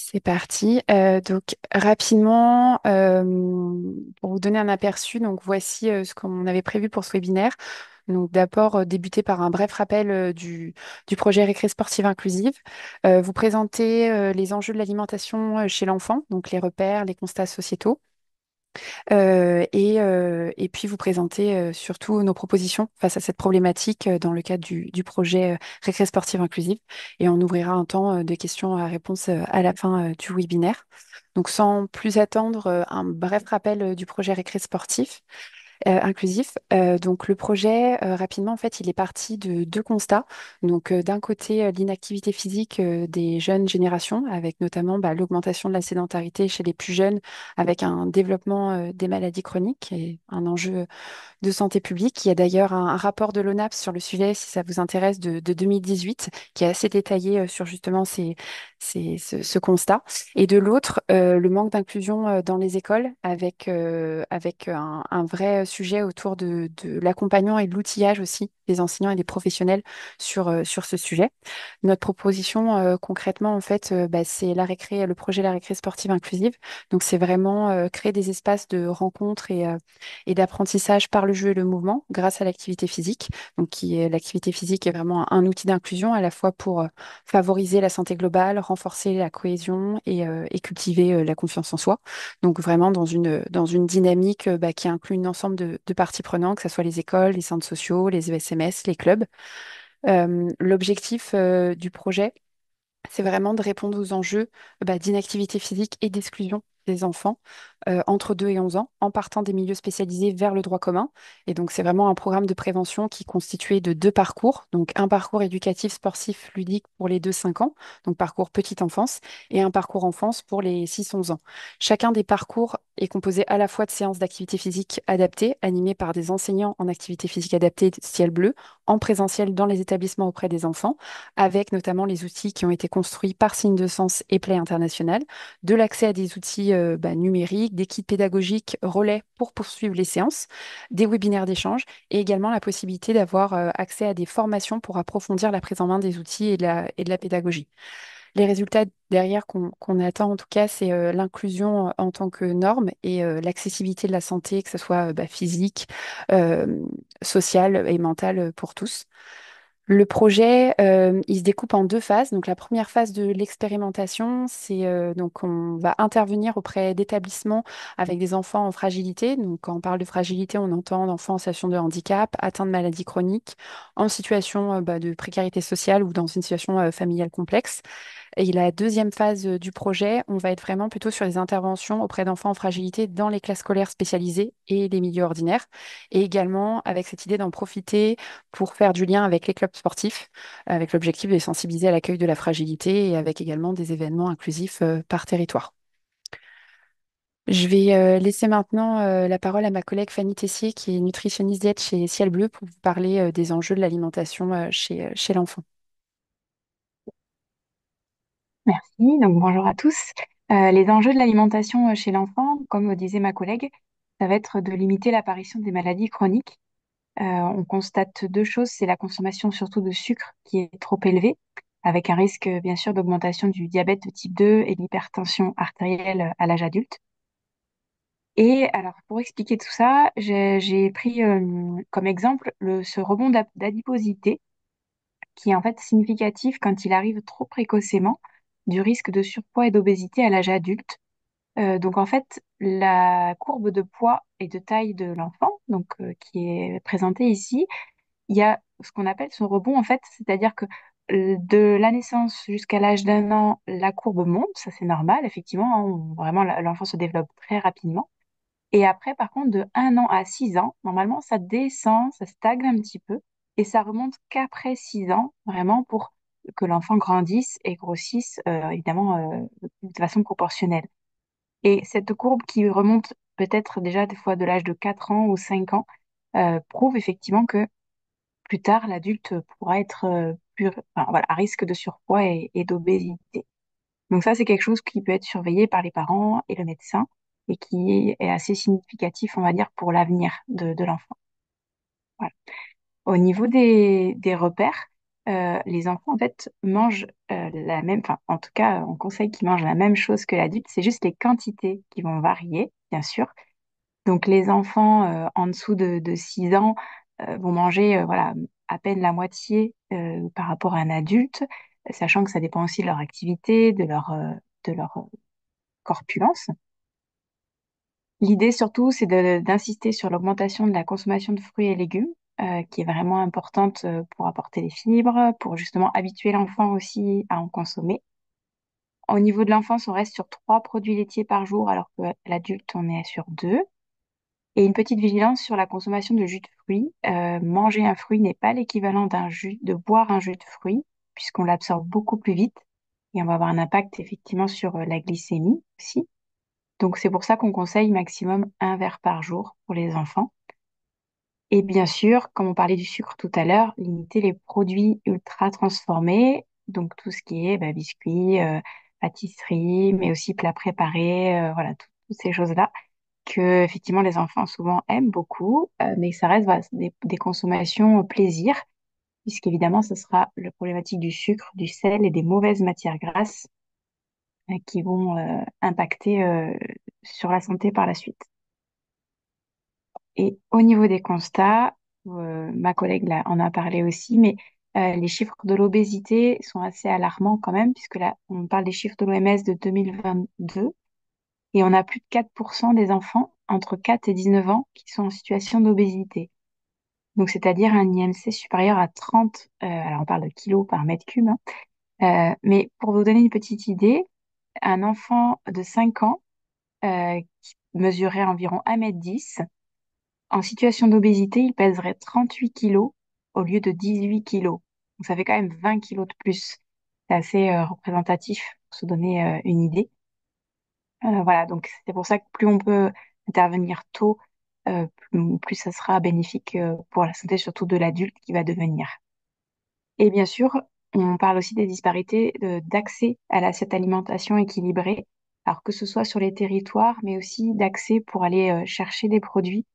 C'est parti. Donc rapidement, pour vous donner un aperçu, donc voici ce qu'on avait prévu pour ce webinaire. Donc d'abord débuter par un bref rappel du projet Récré sportive inclusive, vous présenter les enjeux de l'alimentation chez l'enfant, donc les repères, les constats sociétaux, et puis vous présenter surtout nos propositions face à cette problématique dans le cadre du projet Récré sportive inclusive. Et on ouvrira un temps de questions à réponse à la fin du webinaire. Donc sans plus attendre, un bref rappel du projet Récré sportif inclusif. Donc le projet, rapidement, en fait, il est parti de deux constats. Donc d'un côté, l'inactivité physique des jeunes générations, avec notamment l'augmentation de la sédentarité chez les plus jeunes, avec un développement des maladies chroniques et un enjeu de santé publique. Il y a d'ailleurs un rapport de l'ONAPS sur le sujet, si ça vous intéresse, de 2018, qui est assez détaillé sur justement ce constat. Et de l'autre, le manque d'inclusion dans les écoles, avec un vrai sujet autour de l'accompagnement et de l'outillage aussi des enseignants et des professionnels sur ce sujet. Notre proposition, concrètement, en fait, c'est le projet La Récré sportive inclusive. Donc, c'est vraiment créer des espaces de rencontre et d'apprentissage par le jeu et le mouvement grâce à l'activité physique. Donc, l'activité physique est vraiment un outil d'inclusion à la fois pour favoriser la santé globale, renforcer la cohésion et cultiver la confiance en soi. Donc, vraiment dans une dynamique qui inclut un ensemble de parties prenantes, que ce soit les écoles, les centres sociaux, les ESMS, les clubs. L'objectif du projet, c'est vraiment de répondre aux enjeux d'inactivité physique et d'exclusion des enfants entre 2 et 11 ans, en partant des milieux spécialisés vers le droit commun. Et donc, c'est vraiment un programme de prévention qui est constitué de deux parcours. Donc, un parcours éducatif, sportif, ludique pour les 2-5 ans, donc parcours petite enfance, et un parcours enfance pour les 6-11 ans. Chacun des parcours est composé à la fois de séances d'activité physique adaptées, animées par des enseignants en activité physique adaptée ciel bleu, en présentiel dans les établissements auprès des enfants, avec notamment les outils qui ont été construits par Signe de Sens et Play International, de l'accès à des outils numériques, des kits pédagogiques relais pour poursuivre les séances, des webinaires d'échange et également la possibilité d'avoir accès à des formations pour approfondir la prise en main des outils et de la pédagogie. Les résultats derrière qu'on attend en tout cas, c'est l'inclusion en tant que norme et l'accessibilité de la santé, que ce soit physique, euh, sociale et mentale pour tous. Le projet, il se découpe en deux phases. Donc, la première phase de l'expérimentation, c'est donc on va intervenir auprès d'établissements avec des enfants en fragilité. Donc, quand on parle de fragilité, on entend d'enfants en situation de handicap, atteints de maladies chroniques, en situation de précarité sociale ou dans une situation familiale complexe. Et la deuxième phase du projet, on va être vraiment plutôt sur les interventions auprès d'enfants en fragilité dans les classes scolaires spécialisées et les milieux ordinaires. Et également avec cette idée d'en profiter pour faire du lien avec les clubs sportifs, avec l'objectif de les sensibiliser à l'accueil de la fragilité et avec également des événements inclusifs par territoire. Je vais laisser maintenant la parole à ma collègue Fanny Tessier, qui est nutritionniste diète chez Ciel Bleu, pour vous parler des enjeux de l'alimentation chez l'enfant. Merci, donc bonjour à tous. Les enjeux de l'alimentation chez l'enfant, comme disait ma collègue, ça va être de limiter l'apparition des maladies chroniques. On constate deux choses, c'est la consommation surtout de sucre qui est trop élevée, avec un risque bien sûr d'augmentation du diabète de type 2 et de l'hypertension artérielle à l'âge adulte. Et alors pour expliquer tout ça, j'ai pris comme exemple ce rebond d'adiposité qui est en fait significatif quand il arrive trop précocement du risque de surpoids et d'obésité à l'âge adulte. Donc en fait, la courbe de poids et de taille de l'enfant, qui est présentée ici, il y a ce qu'on appelle son rebond en fait, c'est-à-dire que de la naissance jusqu'à l'âge d'un an, la courbe monte, ça c'est normal, effectivement, hein, vraiment l'enfant se développe très rapidement. Et après, par contre, de 1 an à 6 ans, normalement, ça descend, ça stagne un petit peu, et ça remonte qu'après 6 ans, vraiment pour que l'enfant grandisse et grossisse, évidemment, de façon proportionnelle. Et cette courbe qui remonte peut-être déjà des fois de l'âge de 4 ans ou 5 ans, prouve effectivement que plus tard, l'adulte pourra être enfin, voilà, à risque de surpoids et d'obésité. Donc ça, c'est quelque chose qui peut être surveillé par les parents et le médecin et qui est assez significatif, on va dire, pour l'avenir de l'enfant. Voilà. Au niveau des repères, les enfants, en fait, mangent la même, enfin, en tout cas, on conseille qu'ils mangent la même chose que l'adulte. C'est juste les quantités qui vont varier, bien sûr. Donc, les enfants en dessous de 6 ans vont manger, voilà, à peine la moitié par rapport à un adulte, sachant que ça dépend aussi de leur activité, de leur corpulence. L'idée surtout, c'est d'insister sur l'augmentation de la consommation de fruits et légumes, qui est vraiment importante pour apporter les fibres, pour justement habituer l'enfant aussi à en consommer. Au niveau de l'enfance, on reste sur 3 produits laitiers par jour, alors que l'adulte, on est sur 2. Et une petite vigilance sur la consommation de jus de fruits. Manger un fruit n'est pas l'équivalent de boire un jus de fruits, puisqu'on l'absorbe beaucoup plus vite. Et on va avoir un impact effectivement sur la glycémie aussi. Donc c'est pour ça qu'on conseille maximum un verre par jour pour les enfants. Et bien sûr, comme on parlait du sucre tout à l'heure, limiter les produits ultra transformés, donc tout ce qui est biscuits, pâtisseries, mais aussi plats préparés, voilà, toutes ces choses-là que effectivement les enfants souvent aiment beaucoup, mais ça reste voilà, des consommations au plaisir, puisqu'évidemment ce sera la problématique du sucre, du sel et des mauvaises matières grasses qui vont impacter sur la santé par la suite. Et au niveau des constats, ma collègue là, en a parlé aussi, mais les chiffres de l'obésité sont assez alarmants quand même, puisque là, on parle des chiffres de l'OMS de 2022, et on a plus de 4% des enfants entre 4 et 19 ans qui sont en situation d'obésité. Donc, c'est-à-dire un IMC supérieur à 30, alors on parle de kilos par mètre cube, hein. Mais pour vous donner une petite idée, un enfant de 5 ans qui mesurait environ 1,10 m, en situation d'obésité, il pèserait 38 kilos au lieu de 18 kilos. Donc ça fait quand même 20 kilos de plus. C'est assez représentatif pour se donner une idée. Voilà, donc c'est pour ça que plus on peut intervenir tôt, plus ça sera bénéfique pour la santé, surtout de l'adulte qui va devenir. Et bien sûr, on parle aussi des disparités d'accès à cette alimentation équilibrée, alors que ce soit sur les territoires, mais aussi d'accès pour aller chercher des produits,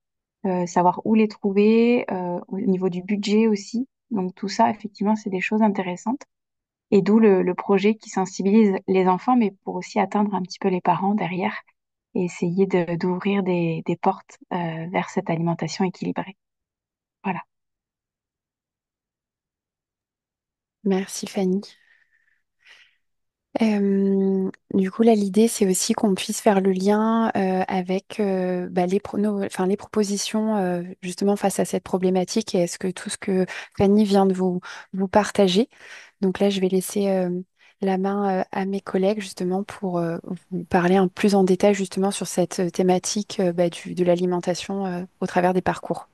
savoir où les trouver, au niveau du budget aussi. Donc tout ça, effectivement, c'est des choses intéressantes. Et d'où le projet qui sensibilise les enfants, mais pour aussi atteindre un petit peu les parents derrière et essayer d'ouvrir des portes vers cette alimentation équilibrée. Voilà. Merci Fanny. Du coup, là, l'idée, c'est aussi qu'on puisse faire le lien avec enfin, les propositions justement face à cette problématique et est-ce que tout ce que Fanny vient de vous partager. Donc là, je vais laisser la main à mes collègues justement pour vous parler un peu plus en détail justement sur cette thématique de l'alimentation au travers des parcours.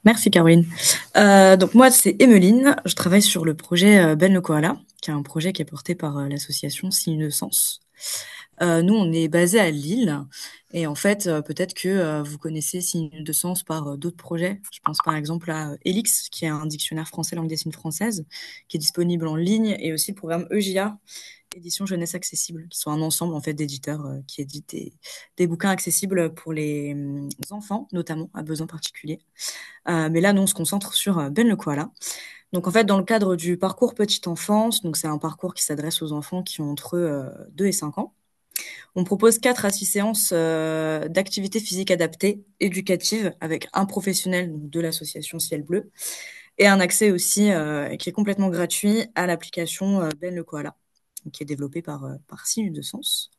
Merci Caroline. Donc moi c'est Emmeline, je travaille sur le projet Ben le Koala, qui est un projet qui est porté par l'association Signes de Sens. Nous on est basé à Lille et en fait peut-être que vous connaissez Signes de Sens par d'autres projets. Je pense par exemple à Elix, qui est un dictionnaire français langue des signes française, qui est disponible en ligne, et aussi le programme EJA, édition jeunesse accessible, qui sont un ensemble en fait d'éditeurs qui éditent des bouquins accessibles pour les enfants, notamment à besoins particuliers. Mais là, nous, on se concentre sur Ben le Koala. Donc, en fait, dans le cadre du parcours petite enfance, donc c'est un parcours qui s'adresse aux enfants qui ont entre 2 et 5 ans. On propose 4 à 6 séances d'activités physiques adaptées, éducatives, avec un professionnel donc, de l'association Ciel Bleu, et un accès aussi qui est complètement gratuit à l'application Ben le Koala, qui est développée par Signes de Sens.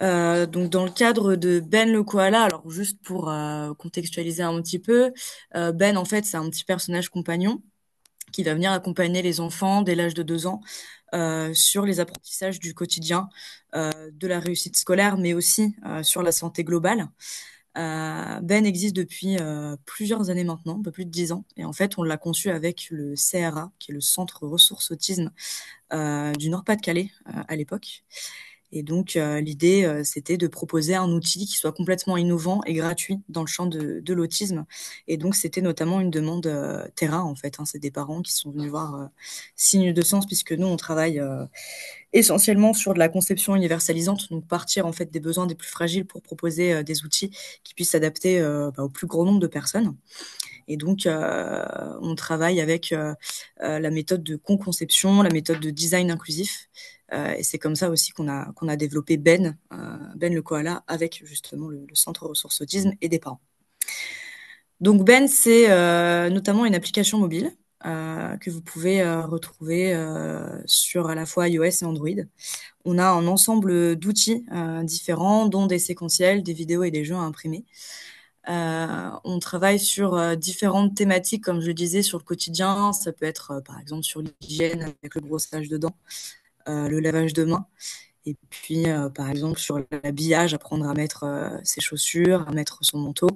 Donc dans le cadre de Ben le koala, alors juste pour contextualiser un petit peu, Ben en fait c'est un petit personnage compagnon qui va venir accompagner les enfants dès l'âge de 2 ans sur les apprentissages du quotidien, de la réussite scolaire, mais aussi sur la santé globale. Ben existe depuis plusieurs années maintenant, un peu plus de 10 ans, et en fait on l'a conçu avec le CRA, qui est le Centre Ressources Autisme du Nord-Pas-de-Calais à l'époque. Et donc, l'idée, c'était de proposer un outil qui soit complètement innovant et gratuit dans le champ de l'autisme. Et donc, c'était notamment une demande terrain, en fait. Hein. C'est des parents qui sont venus voir Signe de Sens, puisque nous, on travaille essentiellement sur de la conception universalisante, donc partir en fait des besoins des plus fragiles pour proposer des outils qui puissent s'adapter au plus grand nombre de personnes. Et donc, on travaille avec la méthode de co-conception, la méthode de design inclusif. Et c'est comme ça aussi qu'on a développé Ben le koala, avec justement le Centre Ressources Autisme et des parents. Donc Ben, c'est notamment une application mobile que vous pouvez retrouver sur à la fois iOS et Android. On a un ensemble d'outils différents, dont des séquentiels, des vidéos et des jeux à imprimer. On travaille sur différentes thématiques, comme je le disais, sur le quotidien. Ça peut être, par exemple, sur l'hygiène avec le brossage de dents, le lavage de mains. Et puis, par exemple, sur l'habillage, apprendre à mettre ses chaussures, à mettre son manteau.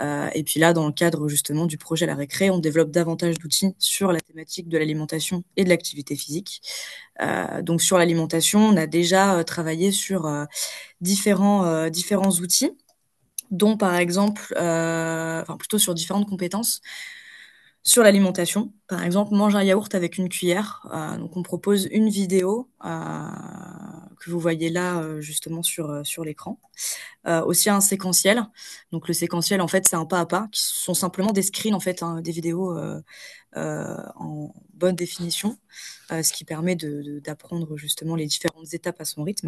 Et puis là, dans le cadre justement du projet La Récré, on développe davantage d'outils sur la thématique de l'alimentation et de l'activité physique. Donc sur l'alimentation, on a déjà travaillé sur différents outils, dont par exemple, enfin plutôt sur différentes compétences. Sur l'alimentation, par exemple, mange un yaourt avec une cuillère. Donc on propose une vidéo que vous voyez là justement sur l'écran. Aussi un séquentiel. Donc le séquentiel, en fait, c'est un pas à pas qui sont simplement des screens, en fait, hein, des vidéos en bonne définition, ce qui permet d'apprendre justement les différentes étapes à son rythme.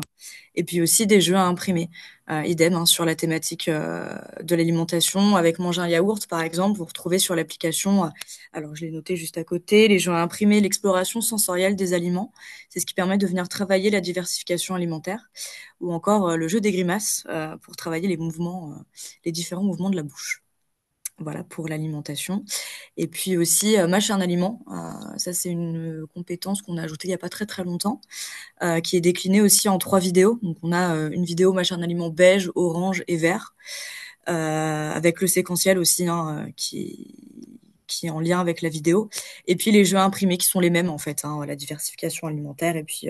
Et puis aussi des jeux à imprimer. Idem hein, sur la thématique de l'alimentation. Avec Manger un yaourt, par exemple, vous retrouvez sur l'application, alors je l'ai noté juste à côté, les jeux à imprimer, l'exploration sensorielle des aliments. C'est ce qui permet de venir travailler la diversification alimentaire. Ou encore le jeu des grimaces pour travailler les mouvements, les différents mouvements de la bouche. Voilà pour l'alimentation. Et puis aussi mâcher un aliment. Ça c'est une compétence qu'on a ajoutée il n'y a pas très très longtemps, qui est déclinée aussi en 3 vidéos. Donc on a une vidéo mâcher un aliment beige, orange et vert, avec le séquentiel aussi hein, qui est en lien avec la vidéo. Et puis les jeux imprimés qui sont les mêmes en fait, hein, la diversification alimentaire et puis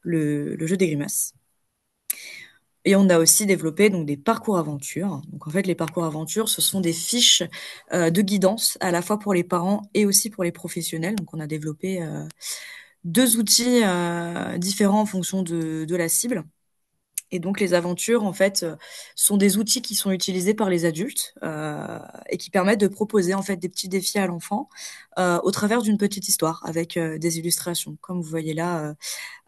le jeu des grimaces. Et on a aussi développé donc des parcours aventures. Donc en fait, les parcours aventures, ce sont des fiches de guidance à la fois pour les parents et aussi pour les professionnels. Donc on a développé 2 outils différents en fonction de la cible. Et donc les aventures, en fait, sont des outils qui sont utilisés par les adultes et qui permettent de proposer en fait des petits défis à l'enfant au travers d'une petite histoire avec des illustrations. Comme vous voyez là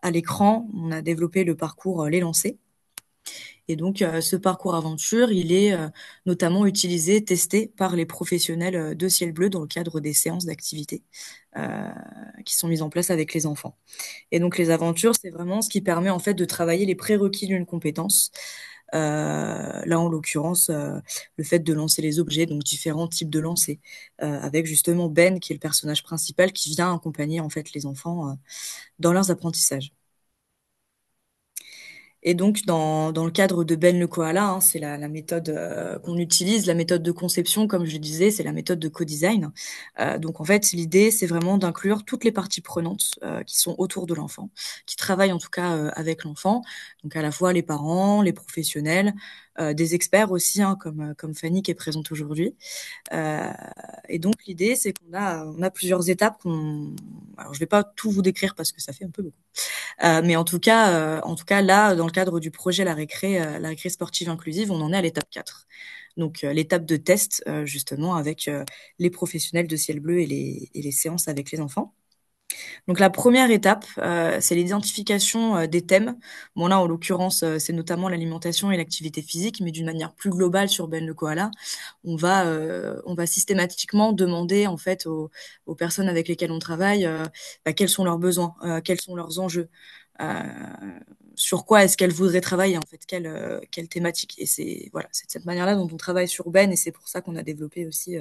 à l'écran, on a développé le parcours Les Lancers. Et donc, ce parcours aventure, il est notamment utilisé, testé par les professionnels de Ciel Bleu dans le cadre des séances d'activité qui sont mises en place avec les enfants. Et donc, les aventures, c'est vraiment ce qui permet en fait de travailler les prérequis d'une compétence. Là, en l'occurrence, le fait de lancer les objets, donc différents types de lancers, avec justement Ben, qui est le personnage principal, qui vient accompagner en fait les enfants dans leurs apprentissages. Et donc, dans le cadre de Ben le koala, hein, c'est la méthode qu'on utilise, la méthode de conception, comme je le disais, c'est la méthode de co-design. Donc, en fait, l'idée, c'est vraiment d'inclure toutes les parties prenantes qui sont autour de l'enfant, qui travaillent en tout cas avec l'enfant. Donc, à la fois les parents, les professionnels, des experts aussi, hein, comme Fanny qui est présente aujourd'hui. Euh, et donc, l'idée, c'est qu'on a plusieurs étapes alors, je vais pas tout vous décrire parce que ça fait un peu beaucoup. Mais en tout cas, là, dans le cadre du projet La Récré sportive inclusive, on en est à l'étape 4. Donc, l'étape de test, justement, avec les professionnels de Ciel Bleu et les séances avec les enfants. Donc, la première étape, c'est l'identification des thèmes. Bon, là, en l'occurrence, c'est notamment l'alimentation et l'activité physique, mais d'une manière plus globale sur Ben le koala, on va systématiquement demander, en fait, aux personnes avec lesquelles on travaille, quels sont leurs besoins, quels sont leurs enjeux. Euh, sur quoi est-ce qu'elle voudrait travailler en fait, quelle thématique. Et c'est voilà, c'est de cette manière-là dont on travaille sur Ben, et c'est pour ça qu'on a développé aussi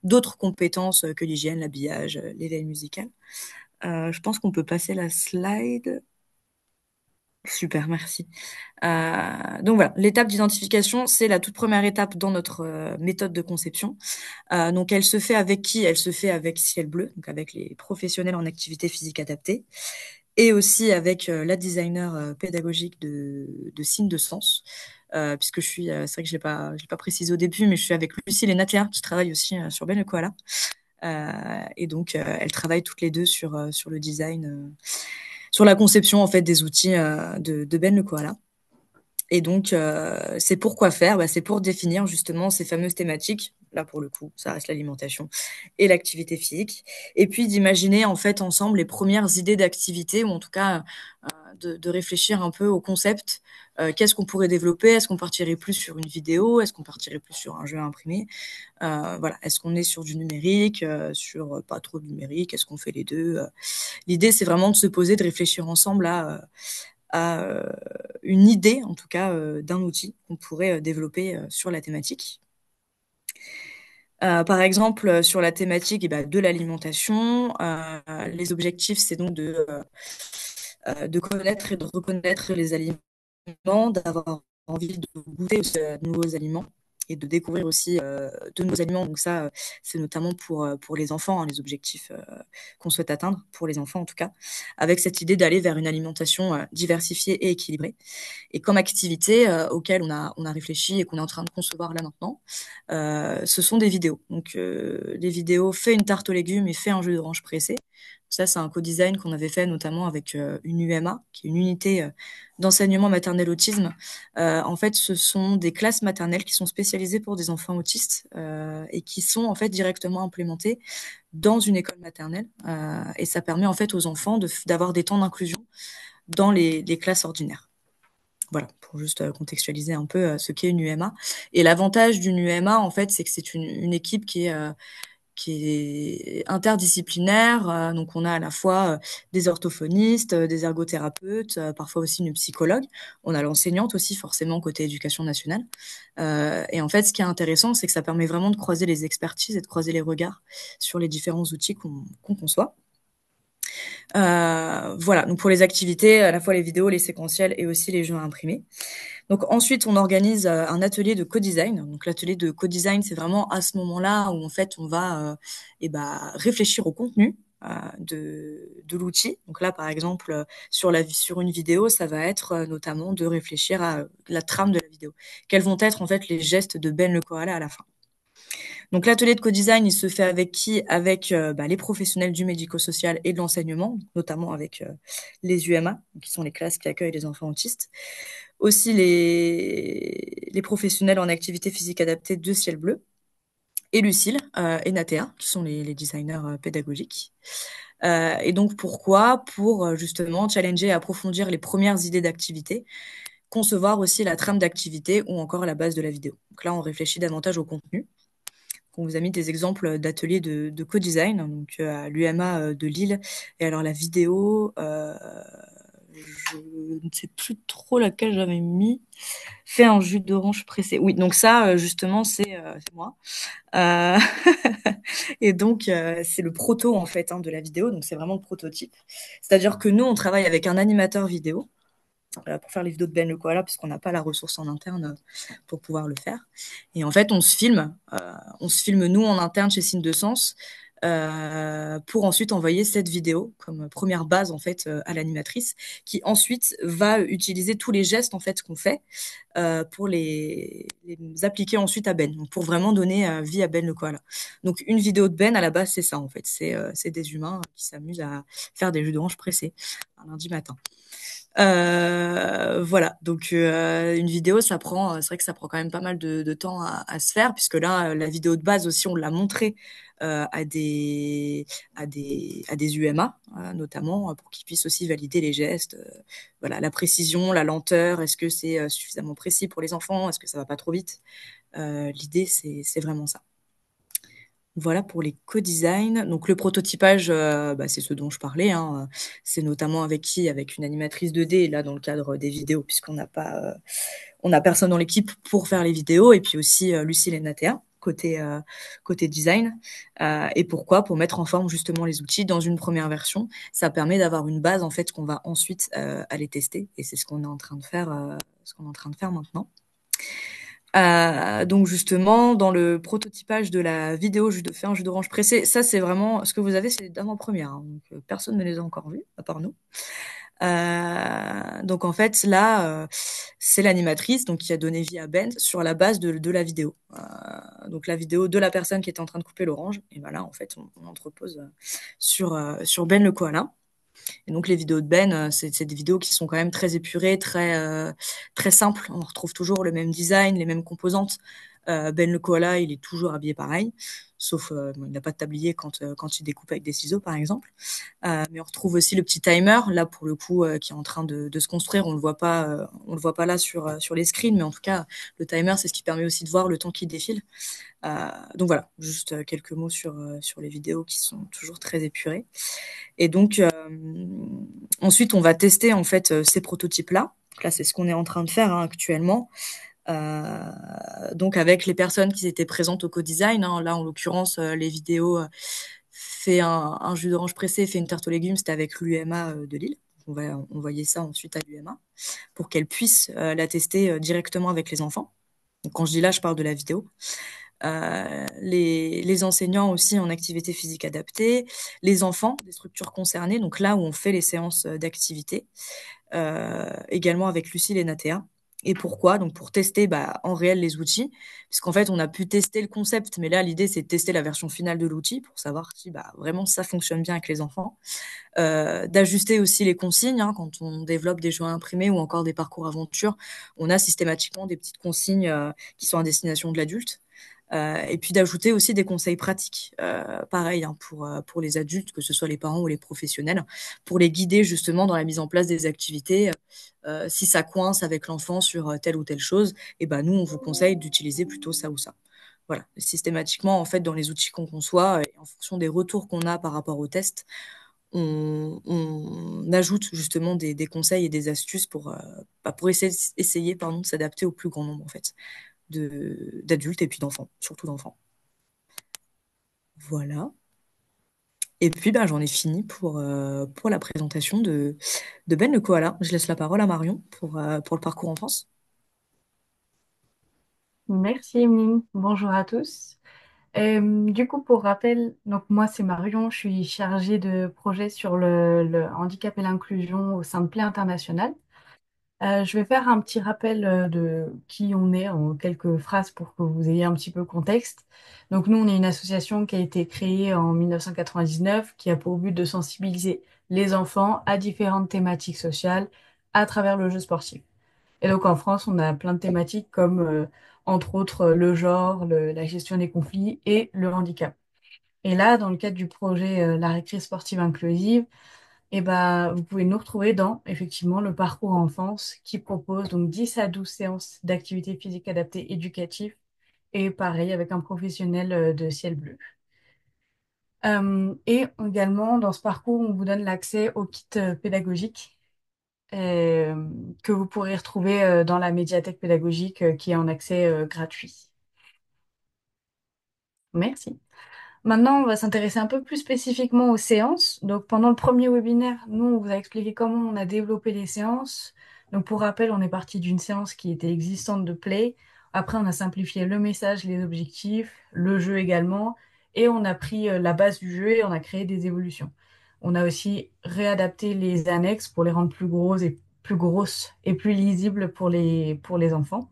d'autres compétences que l'hygiène, l'habillage, l'éveil musical. Je pense qu'on peut passer la slide. Super, merci. Donc voilà, l'étape d'identification, c'est la toute première étape dans notre méthode de conception. Donc elle se fait avec qui? Elle se fait avec Ciel Bleu, donc avec les professionnels en activité physique adaptée. et aussi avec la designer pédagogique de Signes de Sens, puisque je suis, c'est vrai que je l'ai pas précisé au début, mais je suis avec Lucille et Nathia qui travaillent aussi sur Ben le Koala. Et donc, elles travaillent toutes les deux sur le design, sur la conception en fait des outils de Ben le Koala. Et donc, c'est pour quoi faire? Bah, c'est pour définir justement ces fameuses thématiques. Là, pour le coup, ça reste l'alimentation et l'activité physique. Et puis d'imaginer en fait ensemble les premières idées d'activité, ou en tout cas de réfléchir un peu au concept. Qu'est-ce qu'on pourrait développer? Est-ce qu'on partirait plus sur une vidéo? Est-ce qu'on partirait plus sur un jeu à imprimer? Voilà. Est-ce qu'on est sur du numérique, sur pas trop de numérique? Est-ce qu'on fait les deux? L'idée, c'est vraiment de se poser, de réfléchir ensemble à une idée, en tout cas, d'un outil qu'on pourrait développer sur la thématique. Par exemple, sur la thématique de l'alimentation, les objectifs, c'est donc de connaître et de reconnaître les aliments, d'avoir envie de goûter aussi à de nouveaux aliments et de découvrir aussi de nouveaux aliments. Donc ça, c'est notamment pour les enfants, hein, les objectifs qu'on souhaite atteindre, pour les enfants en tout cas, avec cette idée d'aller vers une alimentation diversifiée et équilibrée. Et comme activité auquel on a réfléchi et qu'on est en train de concevoir là maintenant, ce sont des vidéos. Donc les vidéos fait une tarte aux légumes et fait un jus d'orange pressé. Ça, c'est un co-design qu'on avait fait notamment avec une UMA, qui est une unité d'enseignement maternel autisme. En fait, ce sont des classes maternelles qui sont spécialisées pour des enfants autistes et qui sont en fait directement implémentées dans une école maternelle. Et ça permet en fait aux enfants d'avoir des temps d'inclusion dans les classes ordinaires. Voilà, pour juste contextualiser un peu ce qu'est une UMA. Et l'avantage d'une UMA, en fait, c'est que c'est une équipe qui est interdisciplinaire. Donc, on a à la fois des orthophonistes, des ergothérapeutes, parfois aussi une psychologue. On a l'enseignante aussi, forcément, côté éducation nationale. Et en fait, ce qui est intéressant, c'est que ça permet vraiment de croiser les expertises et de croiser les regards sur les différents outils qu'on conçoit. Voilà, donc pour les activités, à la fois les vidéos, les séquentiels et aussi les jeux à imprimer. Donc ensuite, on organise un atelier de co-design. Donc l'atelier de co-design, c'est vraiment à ce moment-là où en fait on va réfléchir au contenu de l'outil. Donc là, par exemple, sur une vidéo, ça va être notamment de réfléchir à la trame de la vidéo. Quels vont être en fait les gestes de Ben le koala à la fin. Donc l'atelier de co-design, il se fait avec qui? Avec les professionnels du médico-social et de l'enseignement, notamment avec les UMA, qui sont les classes qui accueillent les enfants autistes. Aussi les professionnels en activité physique adaptée de Ciel Bleu, et Lucille et Natea, qui sont les designers pédagogiques. Et donc pourquoi? Pour justement challenger et approfondir les premières idées d'activité, concevoir aussi la trame d'activité ou encore la base de la vidéo. Donc là, on réfléchit davantage au contenu. On vous a mis des exemples d'ateliers de co-design, donc à l'UMA de Lille. Et alors la vidéo, je ne sais plus trop laquelle j'avais mis. Fait un jus d'orange pressé. Oui, donc ça, justement, c'est moi. Euh, Et donc, c'est le proto, en fait, hein, de la vidéo. Donc, c'est vraiment le prototype. C'est-à-dire que nous, on travaille avec un animateur vidéo pour faire les vidéos de Ben le koala, puisqu'on n'a pas la ressource en interne pour pouvoir le faire. Et en fait, on se filme nous en interne chez Signe de Sens pour ensuite envoyer cette vidéo comme première base en fait à l'animatrice, qui ensuite va utiliser tous les gestes en fait qu'on fait pour les appliquer ensuite à Ben, donc pour vraiment donner vie à Ben le koala. Donc une vidéo de Ben à la base c'est ça en fait, c'est des humains qui s'amusent à faire des jus d'orange pressés un lundi matin. Voilà, donc une vidéo, c'est vrai que ça prend quand même pas mal de temps à se faire, puisque là, la vidéo de base aussi, on l'a montrée à des UMA, notamment, pour qu'ils puissent aussi valider les gestes. Voilà, la précision, la lenteur, est-ce que c'est suffisamment précis pour les enfants? Est-ce que ça va pas trop vite? L'idée, c'est vraiment ça. Voilà pour les co-design. Donc le prototypage, c'est ce dont je parlais, hein. C'est notamment avec qui? Avec une animatrice 2D, là dans le cadre des vidéos, puisqu'on n'a pas, on n'a personne dans l'équipe pour faire les vidéos, et puis aussi Lucille et Natea côté design. Et pourquoi? Pour mettre en forme justement les outils dans une première version. Ça permet d'avoir une base en fait qu'on va ensuite aller tester, et c'est ce qu'on est en train de faire, maintenant. Donc justement, dans le prototypage de la vidéo de faire un jus d'orange pressé, ça c'est vraiment ce que vous avez, c'est d'avant-première, hein. Donc personne ne les a encore vus, à part nous. Donc en fait là, c'est l'animatrice donc qui a donné vie à Ben sur la base de la vidéo. Donc la vidéo de la personne qui était en train de couper l'orange. Et ben là en fait on entrepose sur Ben le koala. Et donc les vidéos de Ben, c'est des vidéos qui sont quand même très épurées, très simples. On retrouve toujours le même design, les mêmes composantes. Ben le koala, il est toujours habillé pareil, sauf bon, il n'a pas de tablier quand il découpe avec des ciseaux par exemple. Mais on retrouve aussi le petit timer là pour le coup qui est en train de se construire. On le voit pas là sur les screens, mais en tout cas le timer c'est ce qui permet aussi de voir le temps qui défile. Donc voilà, juste quelques mots sur les vidéos qui sont toujours très épurées. Et donc ensuite on va tester en fait ces prototypes là. Là c'est ce qu'on est en train de faire hein, actuellement. Euh, donc avec les personnes qui étaient présentes au co-design, hein, là en l'occurrence les vidéos fait un jus d'orange pressé, fait une tarte aux légumes, c'était avec l'UMA de Lille. On va envoyer ça ensuite à l'UMA pour qu'elle puisse la tester directement avec les enfants. Donc, quand je dis là, je parle de la vidéo. Les enseignants aussi en activité physique adaptée, les enfants des structures concernées, donc là où on fait les séances d'activité, également avec Lucille et Natea. Et pourquoi? Donc pour tester en réel les outils, puisqu'en fait on a pu tester le concept, mais là l'idée c'est de tester la version finale de l'outil pour savoir si vraiment ça fonctionne bien avec les enfants. D'ajuster aussi les consignes hein, quand on développe des jeux imprimés ou encore des parcours aventure, on a systématiquement des petites consignes qui sont à destination de l'adulte. Et puis d'ajouter aussi des conseils pratiques, pareil hein, pour les adultes, que ce soit les parents ou les professionnels, pour les guider justement dans la mise en place des activités. Si ça coince avec l'enfant sur telle ou telle chose, et ben nous on vous conseille d'utiliser plutôt ça ou ça. Voilà, systématiquement en fait dans les outils qu'on conçoit, et en fonction des retours qu'on a par rapport aux tests, on ajoute justement des conseils et des astuces pour essayer pardon, de s'adapter au plus grand nombre en fait d'adultes et puis d'enfants, surtout d'enfants. Voilà. Et puis, j'en ai fini pour la présentation de Ben le koala. Je laisse la parole à Marion pour le parcours enfance. Merci Emeline, bonjour à tous. Du coup, pour rappel, donc moi c'est Marion, je suis chargée de projet sur le handicap et l'inclusion au sein de Play International. Je vais faire un petit rappel de qui on est en quelques phrases pour que vous ayez un petit peu le contexte. Donc nous, on est une association qui a été créée en 1999 qui a pour but de sensibiliser les enfants à différentes thématiques sociales à travers le jeu sportif. Et donc en France, on a plein de thématiques comme, entre autres, le genre, la gestion des conflits et le handicap. Et là, dans le cadre du projet La récré sportive inclusive, eh ben, vous pouvez nous retrouver dans effectivement le parcours enfance qui propose donc 10 à 12 séances d'activité physique adaptée éducative et pareil avec un professionnel de ciel bleu. Et également, dans ce parcours, on vous donne l'accès au kit pédagogique euh, que vous pourrez retrouver dans la médiathèque pédagogique qui est en accès gratuit. Merci. Maintenant, on va s'intéresser un peu plus spécifiquement aux séances. Donc, pendant le premier webinaire, nous, on vous a expliqué comment on a développé les séances. Donc, pour rappel, on est parti d'une séance qui était existante de Play. Après, on a simplifié le message, les objectifs, le jeu également. Et on a pris la base du jeu et on a créé des évolutions. On a aussi réadapté les annexes pour les rendre plus grosses et plus lisibles pour les enfants.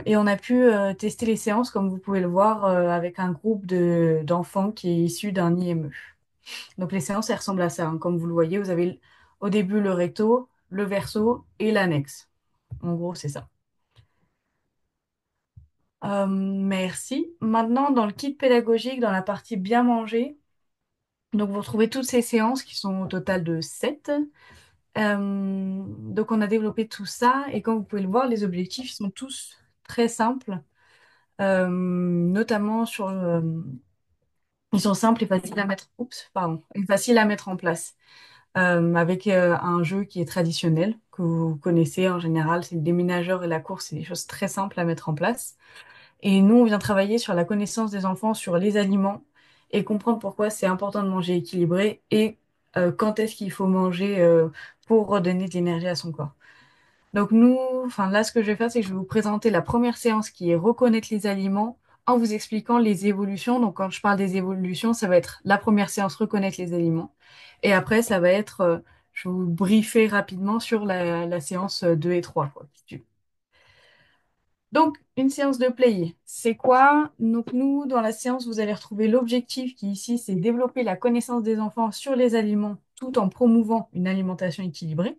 Et on a pu tester les séances, comme vous pouvez le voir, avec un groupe d'enfants qui est issu d'un IME. Donc les séances, elles ressemblent à ça, hein. Comme vous le voyez, vous avez au début le recto, le verso et l'annexe. En gros, c'est ça. Merci. Maintenant, dans le kit pédagogique, dans la partie bien manger, donc vous retrouvez toutes ces séances qui sont au total de 7. Donc on a développé tout ça et comme vous pouvez le voir, les objectifs sont tous très simples. Notamment ils sont simples et faciles à mettre, oups, pardon, et faciles à mettre en place. Avec un jeu qui est traditionnel, que vous connaissez en général, c'est le déménageur et la course, c'est des choses très simples à mettre en place. Et nous, on vient travailler sur la connaissance des enfants sur les aliments et comprendre pourquoi c'est important de manger équilibré et quand est-ce qu'il faut manger pour redonner de l'énergie à son corps. Donc nous, enfin là, ce que je vais faire, c'est que je vais vous présenter la première séance qui est reconnaître les aliments en vous expliquant les évolutions. Donc quand je parle des évolutions, ça va être la première séance reconnaître les aliments. Et après, ça va être, je vais vous briefer rapidement sur la séance 2 et 3, quoi, si tu veux. Donc, une séance de play, c'est quoi? Donc, nous, dans la séance, vous allez retrouver l'objectif qui, ici, c'est développer la connaissance des enfants sur les aliments tout en promouvant une alimentation équilibrée,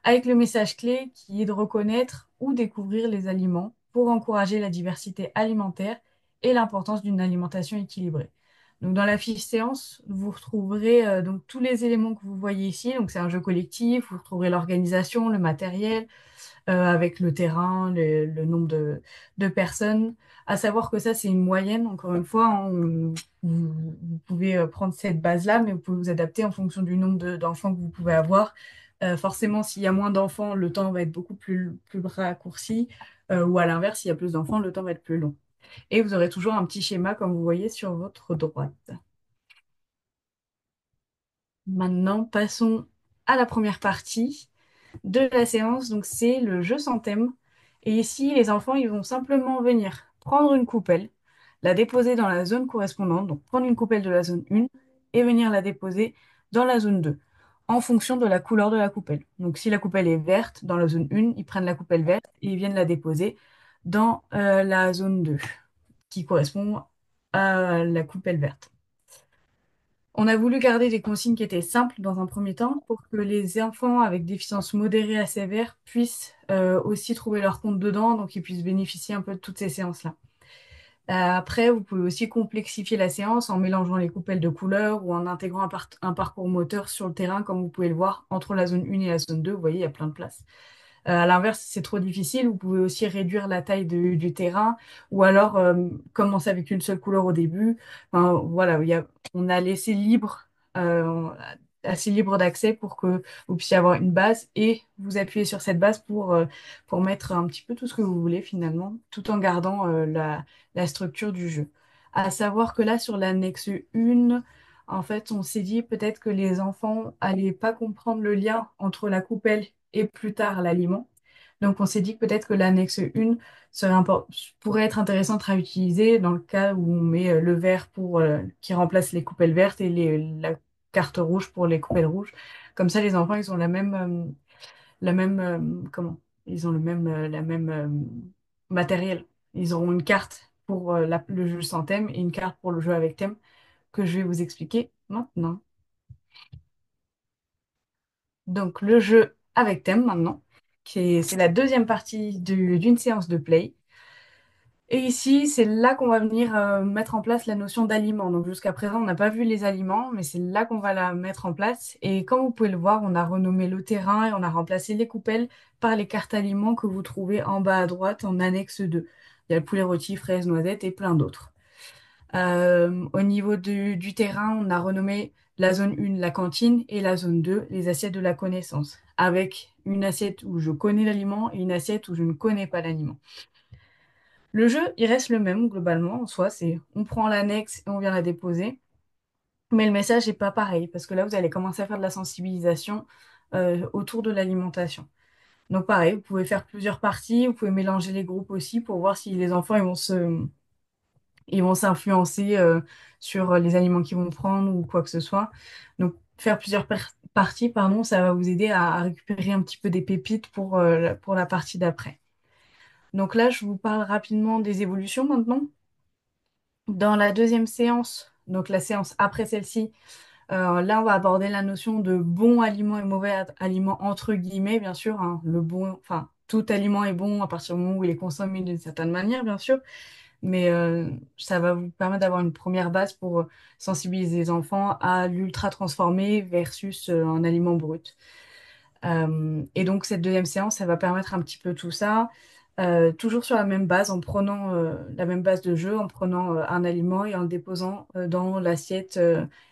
avec le message clé qui est de reconnaître ou découvrir les aliments pour encourager la diversité alimentaire et l'importance d'une alimentation équilibrée. Donc, dans la fiche séance, vous retrouverez donc tous les éléments que vous voyez ici. Donc, c'est un jeu collectif, vous retrouverez l'organisation, le matériel, avec le terrain, le nombre de personnes. À savoir que ça, c'est une moyenne, encore une fois, hein, vous pouvez prendre cette base-là, mais vous pouvez vous adapter en fonction du nombre d'enfants que vous pouvez avoir. Forcément, s'il y a moins d'enfants, le temps va être beaucoup plus raccourci, ou à l'inverse, s'il y a plus d'enfants, le temps va être plus long. Et vous aurez toujours un petit schéma, comme vous voyez, sur votre droite. Maintenant, passons à la première partie de la séance, donc c'est le jeu sans thème. Et ici, les enfants, ils vont simplement venir prendre une coupelle, la déposer dans la zone correspondante, donc prendre une coupelle de la zone 1 et venir la déposer dans la zone 2, en fonction de la couleur de la coupelle. Donc si la coupelle est verte dans la zone 1, ils prennent la coupelle verte et ils viennent la déposer dans la zone 2, qui correspond à la coupelle verte. On a voulu garder des consignes qui étaient simples dans un premier temps pour que les enfants avec déficience modérée à sévère puissent aussi trouver leur compte dedans, donc ils puissent bénéficier un peu de toutes ces séances-là. Après, vous pouvez aussi complexifier la séance en mélangeant les coupelles de couleurs ou en intégrant un parcours moteur sur le terrain, comme vous pouvez le voir, entre la zone 1 et la zone 2. Vous voyez, il y a plein de places. À l'inverse, si c'est trop difficile, vous pouvez aussi réduire la taille du terrain ou alors commencer avec une seule couleur au début. Enfin, voilà, on a laissé libre, euh, assez libre d'accès pour que vous puissiez avoir une base et vous appuyer sur cette base pour mettre un petit peu tout ce que vous voulez finalement, tout en gardant la structure du jeu. À savoir que là, sur l'annexe 1, en fait, on s'est dit peut-être que les enfants allaient pas comprendre le lien entre la coupelle et plus tard l'aliment. Donc, on s'est dit que peut-être que l'annexe 1 pourrait être intéressante à utiliser dans le cas où on met le vert qui remplace les coupelles vertes et la carte rouge pour les coupelles rouges. Comme ça, les enfants, ils ont comment? Ils ont la même matériel. Ils auront une carte pour le jeu sans thème et une carte pour le jeu avec thème que je vais vous expliquer maintenant. Donc, le jeu avec thème maintenant, c'est la deuxième partie d'une séance de play. Et ici, c'est là qu'on va venir mettre en place la notion d'aliment. Donc, jusqu'à présent, on n'a pas vu les aliments, mais c'est là qu'on va la mettre en place. Et comme vous pouvez le voir, on a renommé le terrain et on a remplacé les coupelles par les cartes aliments que vous trouvez en bas à droite en annexe 2. Il y a le poulet rôti, fraises, noisettes et plein d'autres. Au niveau du terrain, on a renommé la zone 1 la cantine et la zone 2 les assiettes de la connaissance, avec une assiette où je connais l'aliment et une assiette où je ne connais pas l'aliment. Le jeu, il reste le même globalement en soi, c'est on prend l'annexe et on vient la déposer, mais le message n'est pas pareil, parce que là, vous allez commencer à faire de la sensibilisation autour de l'alimentation. Donc pareil, vous pouvez faire plusieurs parties, vous pouvez mélanger les groupes aussi pour voir si les enfants ils vont s'influencer sur les aliments qu'ils vont prendre ou quoi que ce soit. Donc, faire plusieurs parties, pardon, ça va vous aider à récupérer un petit peu des pépites pour la partie d'après. Donc là, je vous parle rapidement des évolutions maintenant. Dans la deuxième séance, donc la séance après celle-ci, là, on va aborder la notion de bon aliment et mauvais aliment entre guillemets, bien sûr, hein. Le bon, enfin, tout aliment est bon à partir du moment où il est consommé d'une certaine manière, bien sûr. Mais ça va vous permettre d'avoir une première base pour sensibiliser les enfants à l'ultra transformé versus un aliment brut. Et donc cette deuxième séance, ça va permettre un petit peu tout ça, toujours sur la même base, en prenant la même base de jeu, en prenant un aliment et en le déposant dans l'assiette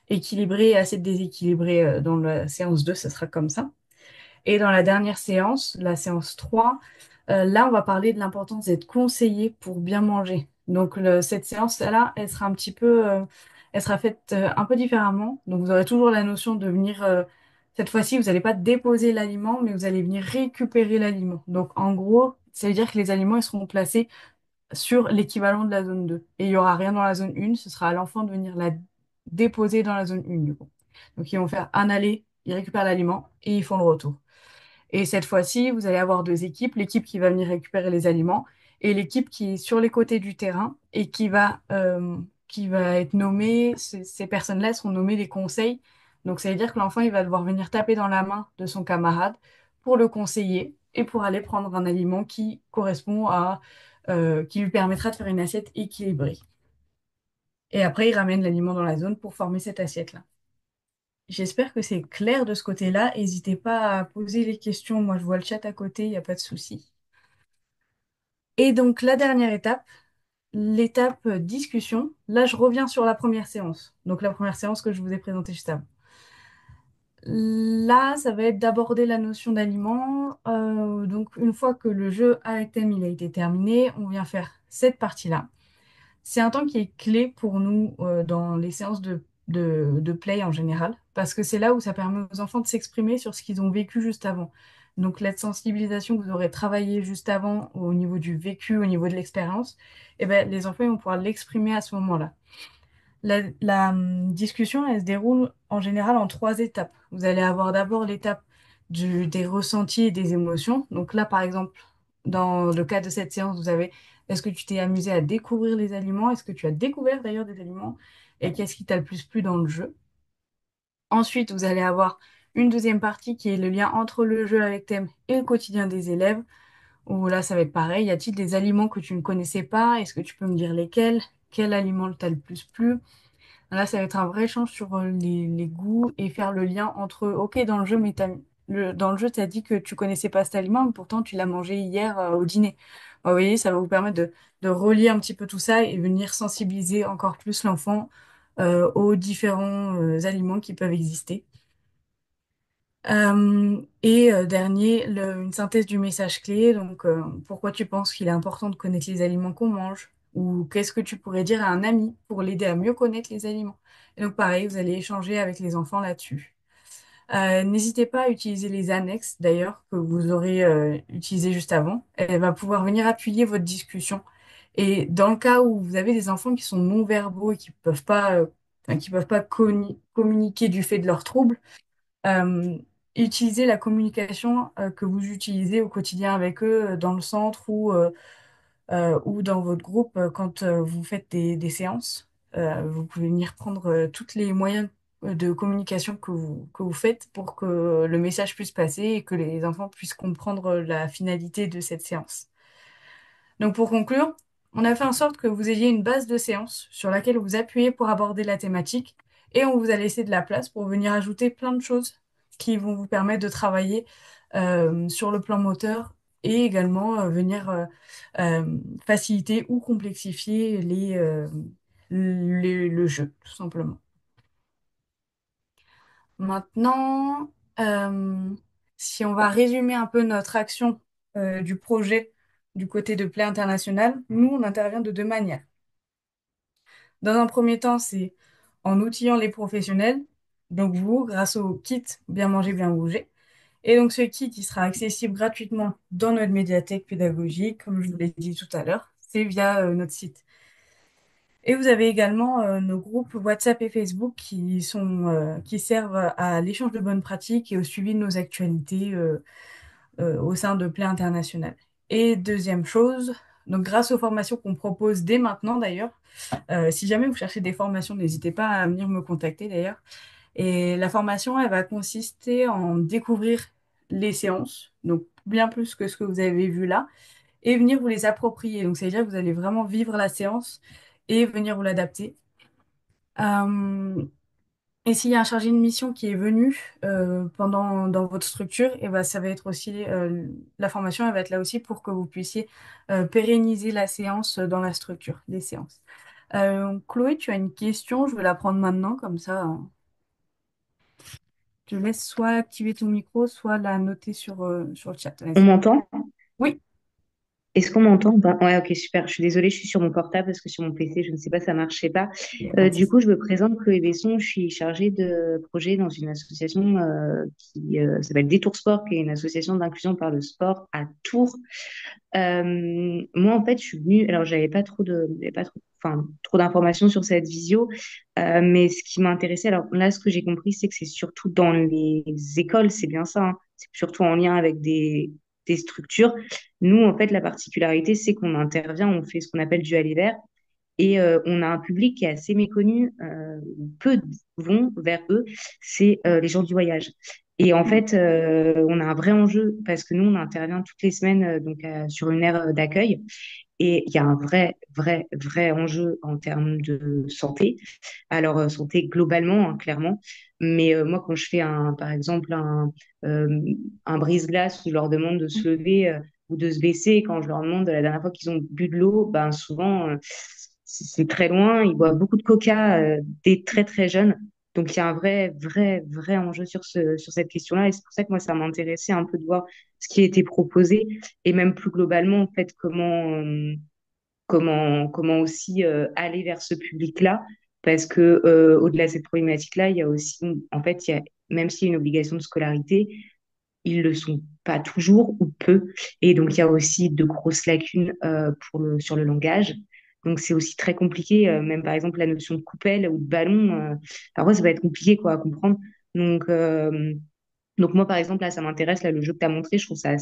équilibrée et assiette déséquilibrée dans la séance 2, ça sera comme ça. Et dans la dernière séance, la séance 3, là, on va parler de l'importance d'être conseillé pour bien manger. Donc, cette séance-là, elle sera un petit peu, elle sera faite un peu différemment. Donc, vous aurez toujours la notion de venir, cette fois-ci, vous n'allez pas déposer l'aliment, mais vous allez venir récupérer l'aliment. Donc, en gros, ça veut dire que les aliments, ils seront placés sur l'équivalent de la zone 2. Et il n'y aura rien dans la zone 1, ce sera à l'enfant de venir la déposer dans la zone 1, du coup. Donc, ils vont faire un aller ils récupèrent l'aliment et ils font le retour. Et cette fois-ci, vous allez avoir deux équipes, l'équipe qui va venir récupérer les aliments et l'équipe qui est sur les côtés du terrain et qui va être nommée, ces personnes-là sont nommées des conseils. Donc, ça veut dire que l'enfant, il va devoir venir taper dans la main de son camarade pour le conseiller et pour aller prendre un aliment qui correspond qui lui permettra de faire une assiette équilibrée. Et après, il ramène l'aliment dans la zone pour former cette assiette-là. J'espère que c'est clair de ce côté-là. N'hésitez pas à poser les questions. Moi, je vois le chat à côté, il n'y a pas de souci. Et donc, la dernière étape, l'étape discussion. Là, je reviens sur la première séance. Donc, la première séance que je vous ai présentée juste avant. Là, ça va être d'aborder la notion d'aliment. Donc, une fois que le jeu à thème il a été terminé, on vient faire cette partie-là. C'est un temps qui est clé pour nous dans les séances de play en général, parce que c'est là où ça permet aux enfants de s'exprimer sur ce qu'ils ont vécu juste avant. Donc, la sensibilisation que vous aurez travaillé juste avant au niveau du vécu, au niveau de l'expérience, eh ben, les enfants ils vont pouvoir l'exprimer à ce moment-là. La discussion, elle se déroule en général en trois étapes. Vous allez avoir d'abord l'étape des ressentis et des émotions. Donc là, par exemple, dans le cas de cette séance, vous avez, est-ce que tu t'es amusé à découvrir les aliments? Est-ce que tu as découvert d'ailleurs des aliments? Et qu'est-ce qui t'a le plus plu dans le jeu? Ensuite, vous allez avoir une deuxième partie qui est le lien entre le jeu avec thème et le quotidien des élèves, où là, ça va être pareil. Y a-t-il des aliments que tu ne connaissais pas? Est-ce que tu peux me dire lesquels? Quel aliment t'a le plus plu? Là, ça va être un vrai échange sur les goûts et faire le lien entre, OK, dans le jeu, dans le jeu, tu as dit que tu connaissais pas cet aliment, mais pourtant tu l'as mangé hier au dîner. Vous voyez, ça va vous permettre de relier un petit peu tout ça et venir sensibiliser encore plus l'enfant aux différents aliments qui peuvent exister. Dernier, une synthèse du message clé. Donc, pourquoi tu penses qu'il est important de connaître les aliments qu'on mange? Ou qu'est-ce que tu pourrais dire à un ami pour l'aider à mieux connaître les aliments? Et donc, pareil, vous allez échanger avec les enfants là-dessus. N'hésitez pas à utiliser les annexes, d'ailleurs, que vous aurez utilisées juste avant. Elle va pouvoir venir appuyer votre discussion. Et dans le cas où vous avez des enfants qui sont non-verbaux et qui peuvent pas communiquer du fait de leurs troubles, euh, utilisez la communication que vous utilisez au quotidien avec eux dans le centre ou dans votre groupe quand vous faites des séances. Vous pouvez venir prendre tous les moyens de communication que vous faites pour que le message puisse passer et que les enfants puissent comprendre la finalité de cette séance. Donc pour conclure, on a fait en sorte que vous ayez une base de séance sur laquelle vous appuyez pour aborder la thématique et on vous a laissé de la place pour venir ajouter plein de choses qui vont vous permettre de travailler sur le plan moteur et également venir faciliter ou complexifier le jeu, tout simplement. Maintenant, si on va résumer un peu notre action du projet du côté de Play International, nous, on intervient de deux manières. Dans un premier temps, c'est en outillant les professionnels, donc vous, grâce au kit Bien manger, bien bouger. Et donc ce kit, il sera accessible gratuitement dans notre médiathèque pédagogique, comme je vous l'ai dit tout à l'heure, c'est via notre site. Et vous avez également nos groupes WhatsApp et Facebook qui servent à l'échange de bonnes pratiques et au suivi de nos actualités au sein de Play International. Et deuxième chose, donc grâce aux formations qu'on propose dès maintenant d'ailleurs, si jamais vous cherchez des formations, n'hésitez pas à venir me contacter d'ailleurs. Et la formation, elle va consister en découvrir les séances, donc bien plus que ce que vous avez vu là, et venir vous les approprier. Donc, ça veut dire que vous allez vraiment vivre la séance et venir vous l'adapter. Euh, et s'il y a un chargé de mission qui est venu dans votre structure, et ben, ça va être aussi la formation, elle va être là aussi pour que vous puissiez pérenniser la séance dans la structure, les séances. Chloé, tu as une question, je vais la prendre maintenant, comme ça, je laisse soit activer ton micro, soit la noter sur le chat. On Vas-y. m'entend? Oui, Est-ce qu'on m'entend ou pas? Ouais, ok, super. Je suis désolée, je suis sur mon portable parce que sur mon PC, je ne sais pas, ça marchait pas. Il n'y a pas de Du souci. coup, je me présente, Chloé Besson. Je suis chargée de projet dans une association qui s'appelle Détour Sport, qui est une association d'inclusion par le sport à Tours. Moi, en fait, je suis venue. Alors, j'avais pas trop, enfin, trop d'informations sur cette visio, mais ce qui m'intéressait, alors là, ce que j'ai compris, c'est que c'est surtout dans les écoles, c'est bien ça, hein. C'est surtout en lien avec des structures. Nous, en fait, la particularité, c'est qu'on intervient, on fait ce qu'on appelle du aller vers, et on a un public qui est assez méconnu, où peu vont vers eux, c'est les gens du voyage. Et en fait, on a un vrai enjeu parce que nous, on intervient toutes les semaines sur une aire d'accueil et il y a un vrai enjeu en termes de santé. Alors, santé globalement, hein, clairement. Mais moi, quand je fais par exemple, euh, un brise-glace où je leur demande de se lever ou de se baisser, quand je leur demande la dernière fois qu'ils ont bu de l'eau, ben souvent, c'est très loin. Ils boivent beaucoup de coca dès très, très jeunes. Donc, il y a un vrai enjeu sur cette question-là. Et c'est pour ça que moi, ça m'intéressait un peu de voir ce qui a été proposé et même plus globalement, en fait, comment aussi aller vers ce public-là. Parce que au-delà de cette problématique-là, il y a aussi, en fait, même s'il y a une obligation de scolarité, ils le sont pas toujours ou peu. Et donc, il y a aussi de grosses lacunes sur le langage. Donc, c'est aussi très compliqué. Même par exemple, la notion de coupelle ou de ballon, parfois, ça va être compliqué quoi, à comprendre. Donc, euh, donc moi, par exemple, là, ça m'intéresse, là, le jeu que tu as montré, je trouve ça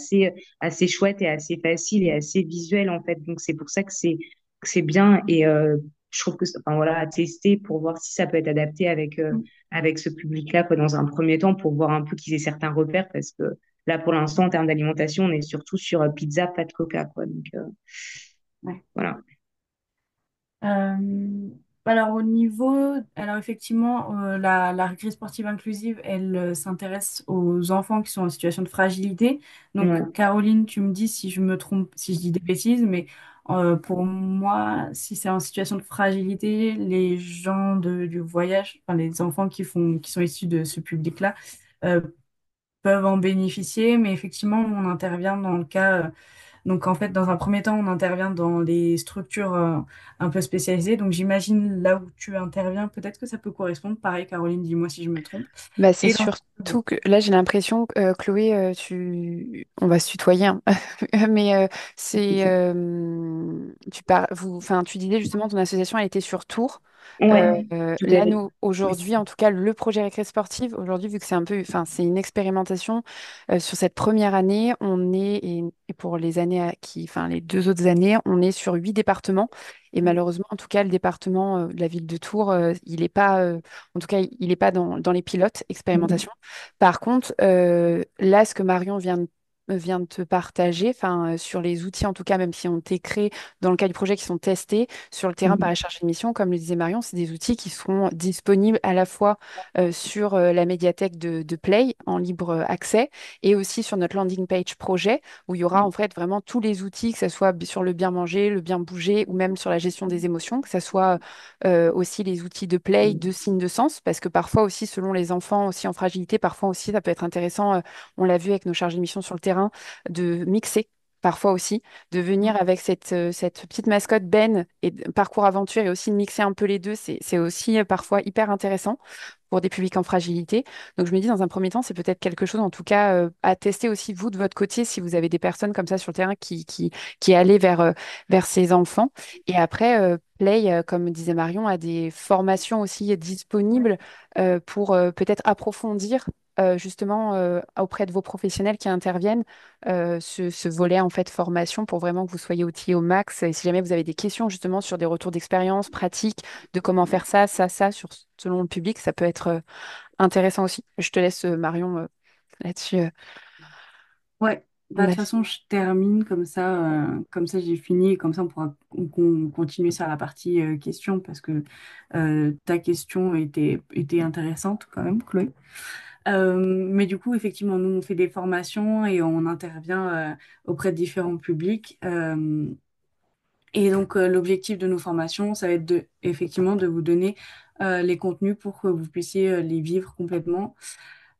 assez chouette et assez facile et assez visuel, en fait. Donc, c'est pour ça que c'est bien. Et je trouve enfin, voilà, à tester pour voir si ça peut être adapté avec ce public-là, quoi, dans un premier temps, pour voir un peu qu'ils aient certains repères, parce que là, pour l'instant, en termes d'alimentation, on est surtout sur pizza, pas de coca, quoi. Donc, Ouais. voilà. Euh, alors au niveau, alors effectivement, la récré sportive inclusive, elle s'intéresse aux enfants qui sont en situation de fragilité. Donc Ouais. Caroline, tu me dis si je me trompe, si je dis des bêtises, mais pour moi, si c'est en situation de fragilité, les gens du voyage, enfin les enfants qui sont issus de ce public-là, euh, peuvent en bénéficier, mais effectivement, on intervient dans le cas. Donc, en fait, dans un premier temps, on intervient dans les structures un peu spécialisées. Donc, j'imagine là où tu interviens, peut-être que ça peut correspondre. Pareil, Caroline, dis-moi si je me trompe. Bah, c'est Et dans... surtout que là, j'ai l'impression, Chloé, on va se tutoyer, hein. Mais enfin, tu disais justement ton association a été sur Tours. Ouais, tout à Là, fait. nous, aujourd'hui, en tout cas, le projet Récré Sportive, aujourd'hui, vu que c'est un peu, enfin, c'est une expérimentation sur cette première année, et pour les années enfin, les 2 autres années, on est sur 8 départements. Et malheureusement, en tout cas, le département de la ville de Tours, il n'est pas, en tout cas, il n'est pas dans les pilotes Mhm. expérimentation. Par contre, là, ce que Marion vient de te partager, enfin, sur les outils, en tout cas, même si on été créés dans le cas du projet qui sont testés sur le terrain par Mhm. la chargée de mission, comme le disait Marion, c'est des outils qui seront disponibles à la fois sur la médiathèque de Play en libre accès et aussi sur notre landing page projet où il y aura en fait vraiment tous les outils, que ce soit sur le bien manger, le bien bouger ou même sur la gestion des émotions, que ce soit aussi les outils de play, de signes de sens, parce que parfois aussi, selon les enfants aussi en fragilité, parfois aussi, ça peut être intéressant, on l'a vu avec nos chargés de mission sur le terrain, de mixer. Parfois aussi, de venir avec cette petite mascotte Ben et parcours aventure et aussi de mixer un peu les deux, c'est aussi parfois hyper intéressant pour des publics en fragilité. Donc je me dis, dans un premier temps, c'est peut-être quelque chose, en tout cas, à tester aussi vous de votre côté, si vous avez des personnes comme ça sur le terrain qui allaient vers ces enfants. Et après, Play, comme disait Marion, a des formations aussi disponibles pour peut-être approfondir. Justement auprès de vos professionnels qui interviennent ce volet en fait formation pour vraiment que vous soyez outillés au max et si jamais vous avez des questions justement sur des retours d'expérience pratiques de comment faire ça selon le public ça peut être intéressant aussi. Je te laisse Marion là-dessus. Ouais, bah, de toute Là-dessus. façon, je termine comme ça j'ai fini, et comme ça on pourra continuer sur la partie questions parce que ta question était intéressante quand même, Chloé. Mais du coup, effectivement, nous, on fait des formations et on intervient auprès de différents publics. Et donc, l'objectif de nos formations, ça va être effectivement, de vous donner les contenus pour que vous puissiez les vivre complètement.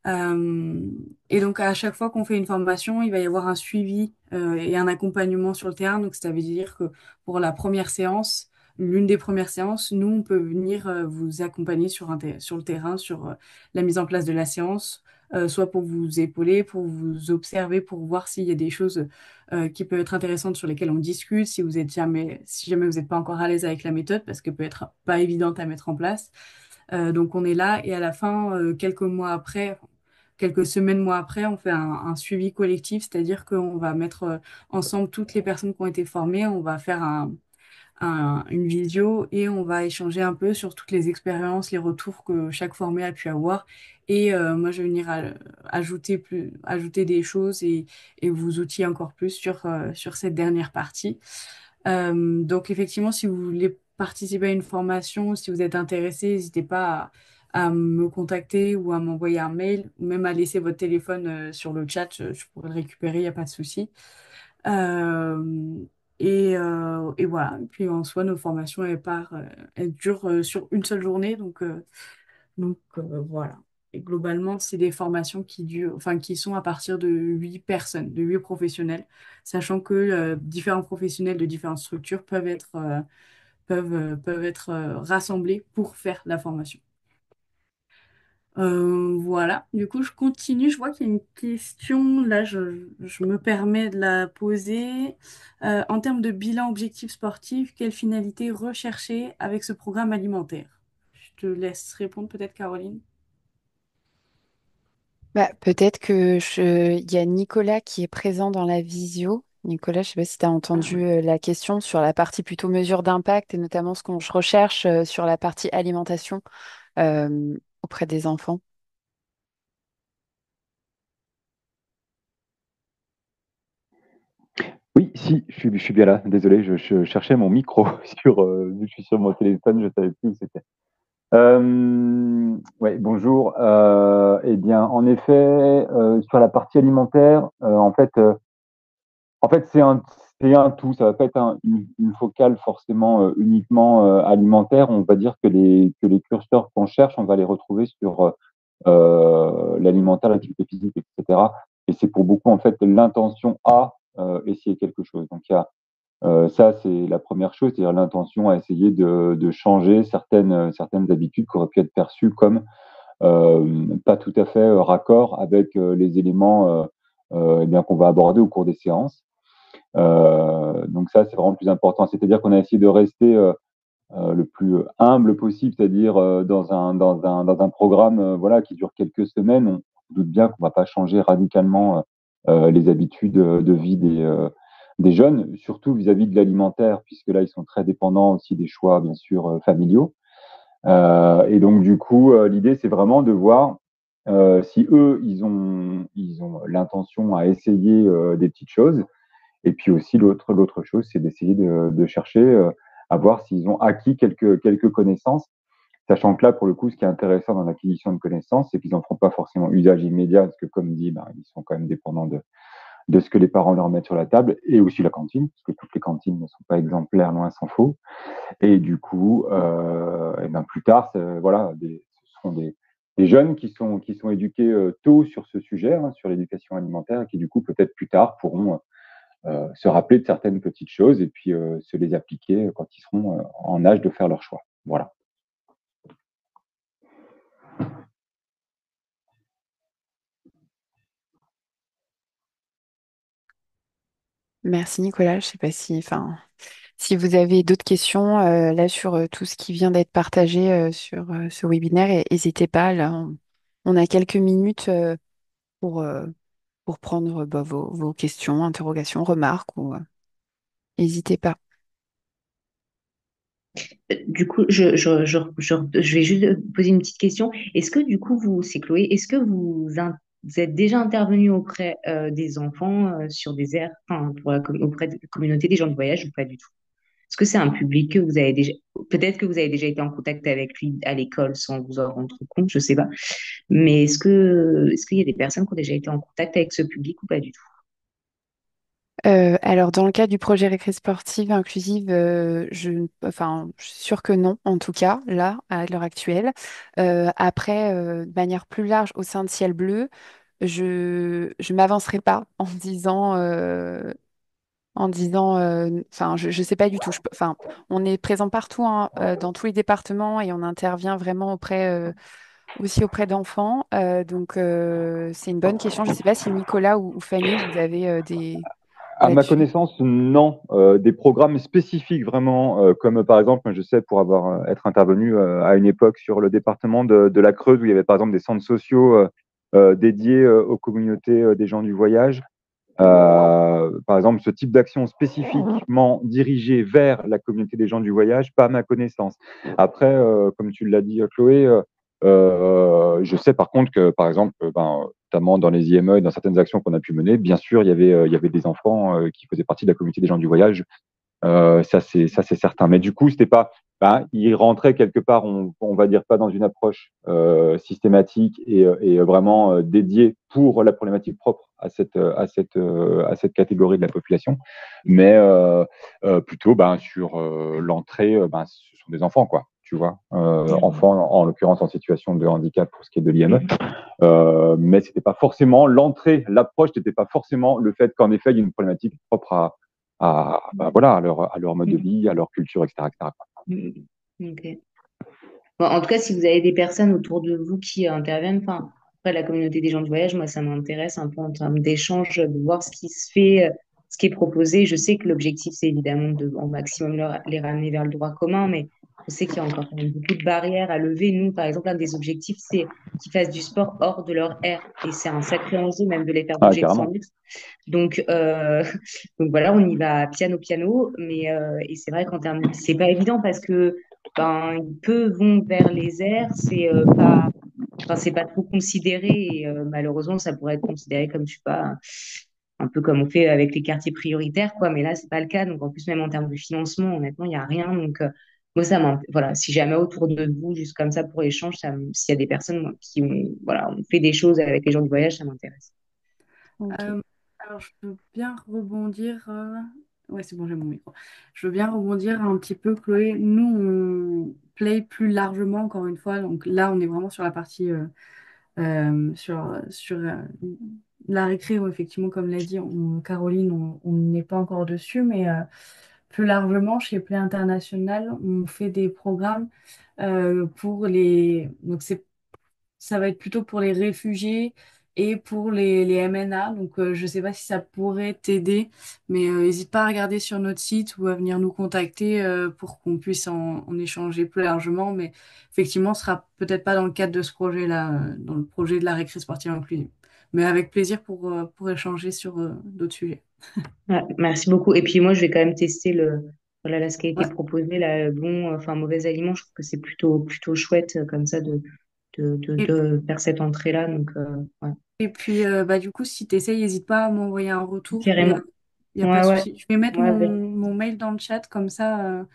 Euh, et donc, à chaque fois qu'on fait une formation, il va y avoir un suivi et un accompagnement sur le terrain. Donc, ça veut dire que pour la première séance, l'une des premières séances, nous, on peut venir vous accompagner sur le terrain, sur la mise en place de la séance, soit pour vous épauler, pour vous observer, pour voir s'il y a des choses qui peuvent être intéressantes sur lesquelles on discute, si jamais vous n'êtes pas encore à l'aise avec la méthode, parce qu'elle peut être pas évidente à mettre en place. Donc on est là et à la fin, quelques semaines, mois après, on fait un suivi collectif, c'est-à-dire qu'on va mettre ensemble toutes les personnes qui ont été formées, on va faire une visio et on va échanger un peu sur toutes les expériences, les retours que chaque formé a pu avoir. Et moi, je vais venir ajouter des choses et vous outiller encore plus sur cette dernière partie. Donc effectivement, si vous voulez participer à une formation, si vous êtes intéressé, n'hésitez pas à me contacter ou à m'envoyer un mail ou même à laisser votre téléphone sur le chat, je pourrais le récupérer, il n'y a pas de souci. Euh, et voilà. Et puis en soi, nos formations, elles durent sur une seule journée, donc voilà. Et globalement, c'est des formations qui sont à partir de 8 personnes, de 8 professionnels, sachant que différents professionnels de différentes structures peuvent être rassemblés pour faire la formation. Voilà, du coup, je continue. Je vois qu'il y a une question. Là, je me permets de la poser. En termes de bilan objectif sportif, quelle finalité rechercher avec ce programme alimentaire? Je te laisse répondre peut-être, Caroline. Bah, peut-être il y a Nicolas qui est présent dans la visio. Nicolas, je sais pas si tu as entendu la question sur la partie plutôt mesure d'impact et notamment ce qu'on je recherche sur la partie alimentation auprès des enfants. Oui, si, je suis bien là. Désolé, je cherchais mon micro vu que je suis sur mon téléphone, je savais plus où c'était. Ouais, bonjour. Eh bien, en effet, sur la partie alimentaire, en fait, c'est un tout. Ça va pas être une focale forcément uniquement alimentaire. On va dire que les curseurs qu'on cherche, on va les retrouver sur l'alimentaire, l'activité physique, etc. Et c'est pour beaucoup en fait l'intention à essayer quelque chose. Donc il y a ça, c'est la première chose, c'est-à-dire l'intention à essayer de changer certaines habitudes qui auraient pu être perçues comme pas tout à fait raccord avec les éléments eh bien, qu'on va aborder au cours des séances. Donc ça, c'est vraiment le plus important. C'est-à-dire qu'on a essayé de rester le plus humble possible, c'est-à-dire dans un programme voilà, qui dure quelques semaines. On doute bien qu'on ne va pas changer radicalement les habitudes de vie des jeunes, surtout vis-à-vis de l'alimentaire, puisque là, ils sont très dépendants aussi des choix, bien sûr, familiaux. Et donc, du coup, l'idée, c'est vraiment de voir si eux, ils ont l'intention à essayer des petites choses. Et puis aussi, l'autre chose, c'est d'essayer de chercher à voir s'ils ont acquis quelques connaissances, sachant que là, pour le coup, ce qui est intéressant dans l'acquisition de connaissances, c'est qu'ils n'en feront pas forcément usage immédiat, parce que comme dit, ben, ils sont quand même dépendants de ce que les parents leur mettent sur la table, et aussi la cantine, parce que toutes les cantines ne sont pas exemplaires, loin s'en faut. Et du coup, et ben plus tard, voilà, ce seront des jeunes qui sont éduqués tôt sur ce sujet, hein, sur l'éducation alimentaire, et qui du coup, peut-être plus tard, pourront se rappeler de certaines petites choses et puis se les appliquer quand ils seront en âge de faire leur choix. Voilà. Merci Nicolas. Je sais pas si vous avez d'autres questions là sur tout ce qui vient d'être partagé sur ce webinaire, n'hésitez pas. Là, on a quelques minutes pour, euh, pour prendre bah, vos questions, interrogations, remarques ou n'hésitez pas. Du coup, je vais juste poser une petite question. Est-ce que du coup, c'est Chloé, est-ce que vous êtes déjà intervenu auprès des enfants sur des aires, enfin, auprès de la communauté des gens du voyage ou pas du tout? Est-ce que c'est un public que vous avez déjà, peut-être que vous avez déjà été en contact avec lui à l'école sans vous en rendre compte, je sais pas. Mais est-ce qu'il y a des personnes qui ont déjà été en contact avec ce public ou pas du tout? Alors, dans le cas du projet récré sportive inclusive, je suis sûre que non, en tout cas, là, à l'heure actuelle. Après, de manière plus large, au sein de Ciel Bleu, je m'avancerai pas enfin, je sais pas du tout. Enfin, on est présent partout, hein, dans tous les départements et on intervient vraiment aussi auprès d'enfants. Donc, c'est une bonne question. Je sais pas si Nicolas ou Fanny, vous avez des À ma là-dessus. connaissance, non. Des programmes spécifiques vraiment, comme par exemple, je sais pour avoir être intervenu à une époque sur le département de la Creuse où il y avait par exemple des centres sociaux dédiés aux communautés des gens du voyage. Par exemple, ce type d'action spécifiquement dirigée vers la communauté des gens du voyage, pas à ma connaissance. Après, comme tu l'as dit, Chloé, je sais par contre que, par exemple, notamment dans les IME et dans certaines actions qu'on a pu mener, bien sûr, il y avait des enfants qui faisaient partie de la communauté des gens du voyage. Ça c'est certain. Mais du coup, c'était pas, il rentrait quelque part, on va dire pas dans une approche systématique et vraiment dédiée pour la problématique propre à cette catégorie de la population, mais plutôt sur l'entrée, ce sont des enfants quoi. Tu vois, enfants en l'occurrence en situation de handicap pour ce qui est de l'IME, mais c'était pas forcément l'entrée, l'approche n'était pas forcément le fait qu'en effet il y a une problématique propre voilà, à leur mode de vie, à leur culture, etc., etc. Ok. Bon, en tout cas, si vous avez des personnes autour de vous qui interviennent, enfin, après la communauté des gens du voyage, moi, ça m'intéresse un peu en termes d'échange, de voir ce qui se fait, ce qui est proposé. Je sais que l'objectif, c'est évidemment de, au maximum les ramener vers le droit commun, mais je sais qu'il y a encore quand même beaucoup de barrières à lever. Nous, par exemple, un des objectifs, c'est qu'ils fassent du sport hors de leur aire. Et c'est un sacré enjeu même de les faire Ah, bouger de 100 carrément. mètres. Donc, donc voilà, on y va piano, mais et c'est vrai qu'en termes, c'est pas évident parce que peu vont vers les airs, c'est pas, enfin c'est pas trop considéré et malheureusement ça pourrait être considéré comme je sais pas, un peu comme on fait avec les quartiers prioritaires quoi, mais là c'est pas le cas. Donc en plus même en termes de financement, honnêtement il y a rien. Donc moi voilà, si jamais autour de vous juste comme ça pour échange, s'il y a des personnes moi, qui ont voilà, on fait des choses avec les gens du voyage, ça m'intéresse. Ok. Alors, je veux bien rebondir. Ouais, c'est bon, j'ai mon micro. Je veux bien rebondir un petit peu, Chloé. Nous, on play plus largement, encore une fois. Donc là, on est vraiment sur la partie sur la récré, où effectivement, comme l'a dit Caroline, on n'est pas encore dessus, mais plus largement, chez Play International, on fait des programmes pour les. Donc, ça va être plutôt pour les réfugiés et pour les MNA. Donc, je ne sais pas si ça pourrait t'aider, mais n'hésite pas à regarder sur notre site ou à venir nous contacter pour qu'on puisse en échanger plus largement. Mais effectivement, ce sera peut-être pas dans le cadre de ce projet-là, dans le projet de la récré sportive inclusive. Mais avec plaisir pour échanger sur d'autres sujets. Ouais, merci beaucoup. Et puis moi, je vais quand même tester voilà, là, ce qui a été Ouais. proposé, là, bon, enfin, mauvais aliment. Je trouve que c'est plutôt chouette comme ça Et, de faire cette entrée-là. Donc, ouais, et puis, bah, du coup, si tu essayes, n'hésite pas à m'envoyer un retour. Il n'y a, carrément. y a pas Ouais, de ouais. souci. Je vais mettre Ouais, mon mail dans le chat, comme ça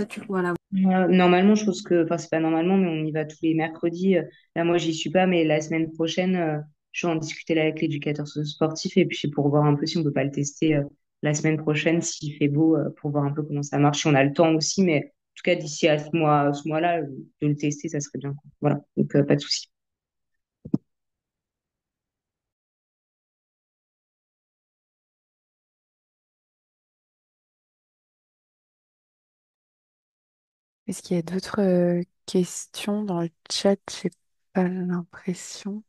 tu pourras l'avoir. normalement, je pense que, enfin, c'est pas normalement, mais on y va tous les mercredis. Là, moi, j'y suis pas, mais la semaine prochaine, je vais en discuter là avec l'éducateur sportif et puis pour voir un peu si on peut pas le tester la semaine prochaine, s'il fait beau, pour voir un peu comment ça marche, si on a le temps aussi, mais en tout cas, d'ici à ce mois-là, de le tester, ça serait bien, quoi. Voilà, donc pas de souci. Est-ce qu'il y a d'autres questions dans le chat? J'ai pas l'impression.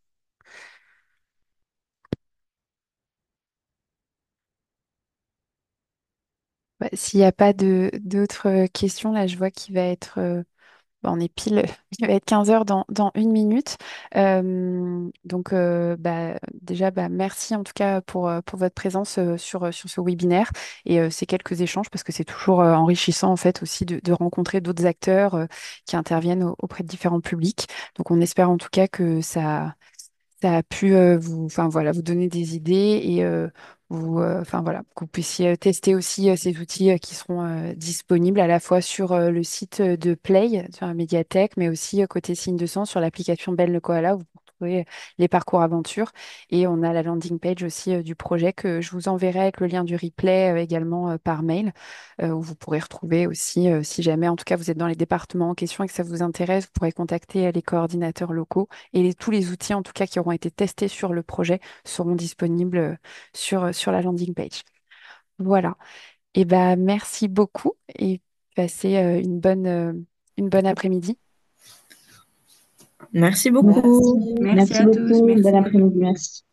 Bah, s'il n'y a pas d'autres questions, là, je vois qu'il va être on est pile, il va être 15 heures dans une minute. Déjà, merci en tout cas pour votre présence sur ce webinaire et ces quelques échanges parce que c'est toujours enrichissant en fait aussi de rencontrer d'autres acteurs qui interviennent auprès de différents publics. Donc, on espère en tout cas que ça a pu enfin voilà, vous donner des idées et enfin voilà, que vous puissiez tester aussi ces outils qui seront disponibles à la fois sur le site de Play, sur la médiathèque, mais aussi côté Signe de Sang sur l'application Belle le Koala. Où vous retrouver les parcours aventures. Et on a la landing page aussi du projet que je vous enverrai avec le lien du replay également par mail, où vous pourrez retrouver aussi, si jamais en tout cas vous êtes dans les départements en question et que ça vous intéresse, vous pourrez contacter les coordinateurs locaux et tous les outils en tout cas qui auront été testés sur le projet seront disponibles sur la landing page. Voilà. Et ben merci beaucoup et passez une bonne après-midi. Merci Merci. beaucoup. Merci Merci à tous, beaucoup. Bon merci. après-midi. Merci.